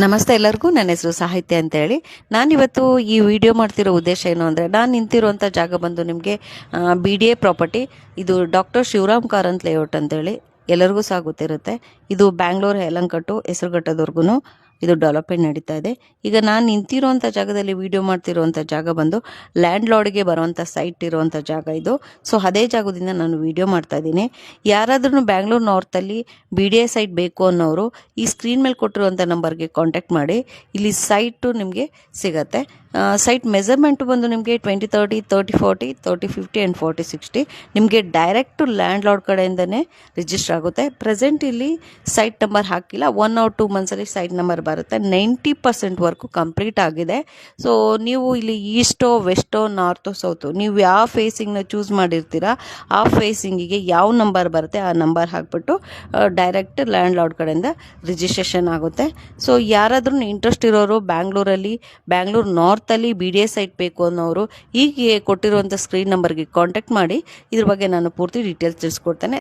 ನಮಸ್ತೆ ಎಲ್ಲರಿಗೂ. ನನ್ನ ಹೆಸರು ಸಾಹಿತ್ಯ ಅಂತೇಳಿ. ನಾನಿವತ್ತು ಈ ವಿಡಿಯೋ ಮಾಡ್ತಿರೋ ಉದ್ದೇಶ ಏನು ಅಂದರೆ, ನಾನು ನಿಂತಿರುವಂಥ ಜಾಗ ಬಂದು ನಿಮಗೆ BDA ಪ್ರಾಪರ್ಟಿ. ಇದು ಡಾಕ್ಟರ್ ಶಿವರಾಮ್ ಕಾರಂತ್ ಲೇಔಟ್ ಅಂತೇಳಿ ಎಲ್ಲರಿಗೂ ಸಹ ಗೊತ್ತಿರುತ್ತೆ. ಇದು ಬ್ಯಾಂಗ್ಳೂರ್ ಯಲಹಂಕಟ್ಟು ಹೆಸರುಘಟ್ಟದವರೆಗೂ ಇದು ಡೆವಲಪ್ಮೆಂಟ್ ನಡೀತಾ ಇದೆ. ಈಗ ನಾನು ನಿಂತಿರುವಂಥ ಜಾಗದಲ್ಲಿ ವಿಡಿಯೋ ಮಾಡ್ತಿರುವಂಥ ಜಾಗ ಬಂದು ಲ್ಯಾಂಡ್ ಲಾರ್ಡ್ಗೆ ಬರುವಂಥ ಸೈಟ್ ಇರುವಂಥ ಜಾಗ ಇದು. ಸೊ ಅದೇ ಜಾಗದಿಂದ ನಾನು ವಿಡಿಯೋ ಮಾಡ್ತಾ ಇದ್ದೀನಿ. ಯಾರಾದ್ರೂ ಬ್ಯಾಂಗ್ಳೂರ್ ನಾರ್ತಲ್ಲಿ BDA ಸೈಟ್ ಬೇಕು ಅನ್ನೋರು ಈ ಸ್ಕ್ರೀನ್ ಮೇಲೆ ಕೊಟ್ಟಿರುವಂಥ ನಂಬರ್ಗೆ ಕಾಂಟ್ಯಾಕ್ಟ್ ಮಾಡಿ. ಇಲ್ಲಿ ಸೈಟು ನಿಮಗೆ ಸಿಗತ್ತೆ. ಸೈಟ್ ಮೆಜರ್ಮೆಂಟು ಬಂದು ನಿಮಗೆ 20-30, 30-40, 30-50 ಆ್ಯಂಡ್ 40-60 ನಿಮಗೆ ಡೈರೆಕ್ಟು ಲ್ಯಾಂಡ್ ಲಾರ್ಡ್ ಕಡೆಯಿಂದನೇ ರಿಜಿಸ್ಟರ್ ಆಗುತ್ತೆ. ಪ್ರೆಸೆಂಟ್ ಇಲ್ಲಿ ಸೈಟ್ ನಂಬರ್ ಹಾಕಿಲ್ಲ. 1 or 2 ಮಂತ್ಸಲ್ಲಿ ಸೈಟ್ ನಂಬರ್ ಬರುತ್ತೆ. 90% ವರ್ಕು ಕಂಪ್ಲೀಟ್ ಆಗಿದೆ. ಸೊ ನೀವು ಇಲ್ಲಿ ಈಸ್ಟೋ, ವೆಸ್ಟೋ, ನಾರ್ತೋ, ಸೌತು ನೀವು ಯಾವ ಫೇಸಿಂಗ್ನ ಚೂಸ್ ಮಾಡಿರ್ತೀರಾ ಆ ಫೇಸಿಂಗಿಗೆ ಯಾವ ನಂಬರ್ ಬರುತ್ತೆ ಆ ನಂಬರ್ ಹಾಕ್ಬಿಟ್ಟು ಡೈರೆಕ್ಟ್ ಲ್ಯಾಂಡ್ ಲಾರ್ಡ್ ಕಡೆಯಿಂದ ರಿಜಿಸ್ಟ್ರೇಷನ್ ಆಗುತ್ತೆ. ಸೊ ಯಾರಾದ್ರೂ ಇಂಟ್ರೆಸ್ಟ್ ಇರೋರು ಬ್ಯಾಂಗ್ಳೂರ್ ನಾರ್ತಲ್ಲಿ BDA ಸೈಟ್ ಬೇಕು ಅನ್ನೋರು ಹೀಗೆ ಕೊಟ್ಟಿರುವಂಥ ಸ್ಕ್ರೀನ್ ನಂಬರ್ಗೆ ಕಾಂಟ್ಯಾಕ್ಟ್ ಮಾಡಿ. ಇದ್ರ ಬಗ್ಗೆ ನಾನು ಪೂರ್ತಿ ಡೀಟೇಲ್ಸ್ ತಿಳಿಸ್ಕೊಡ್ತೇನೆ.